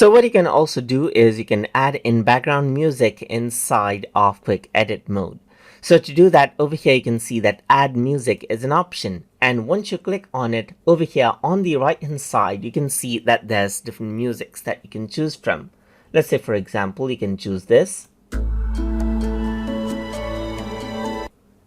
So what you can also do is you can add in background music inside of quick edit mode. So to do that, over here you can see that add music is an option, and once you click on it, over here on the right hand side you can see that there's different musics that you can choose from. Let's say for example you can choose this,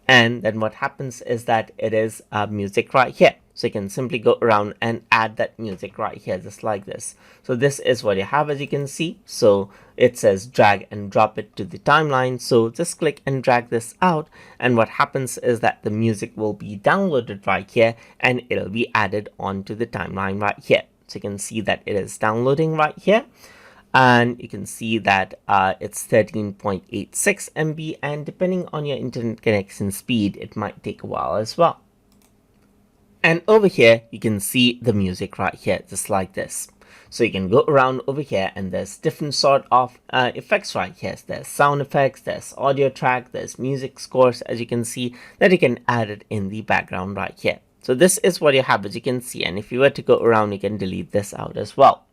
and then what happens is that it is music right here. So you can simply go around and add that music right here, just like this. So this is what you have, as you can see. So it says drag and drop it to the timeline. So just click and drag this out, and what happens is that the music will be downloaded right here and it'll be added onto the timeline right here. So you can see that it is downloading right here, and you can see that it's 13.86 MB, and depending on your internet connection speed, it might take a while as well. And over here you can see the music right here, just like this. So you can go around over here and there's different sort of effects right here. There's sound effects, there's audio track, there's music scores, as you can see, that you can add it in the background right here. So this is what you have, as you can see, and if you were to go around you can delete this out as well.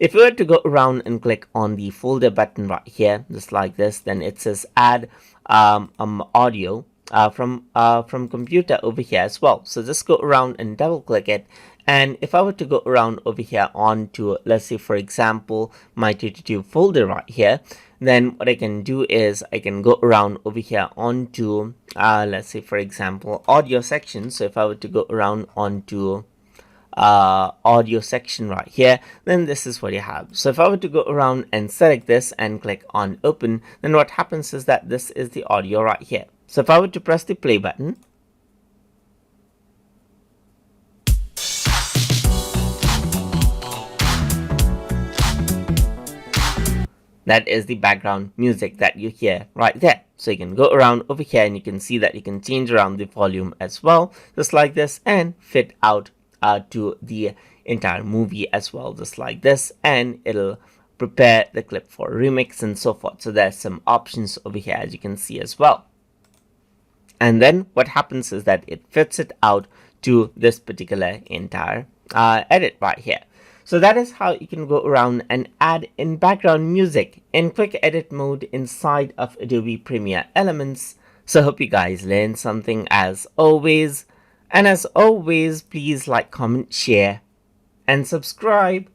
If you were to go around and click on the folder button right here, just like this, then it says add audio from computer over here as well. So just go around and double click it, and if I were to go around over here onto, let's say for example, my TutorTube folder right here, then what I can do is I can go around over here onto let's say for example audio section. So if I were to go around onto audio section right here, then this is what you have. So if I were to go around and select this and click on open, then what happens is that this is the audio right here. So if I were to press the play button, that is the background music that you hear right there. So you can go around over here and you can see that you can change around the volume as well, just like this, and fit out to the entire movie as well, just like this, and it'll prepare the clip for remix and so forth. So there's some options over here, as you can see as well. And then what happens is that it fits it out to this particular entire edit right here. So that is how you can go around and add in background music in quick edit mode inside of Adobe Premiere Elements. So I hope you guys learned something as always. And as always, please like, comment, share, and subscribe.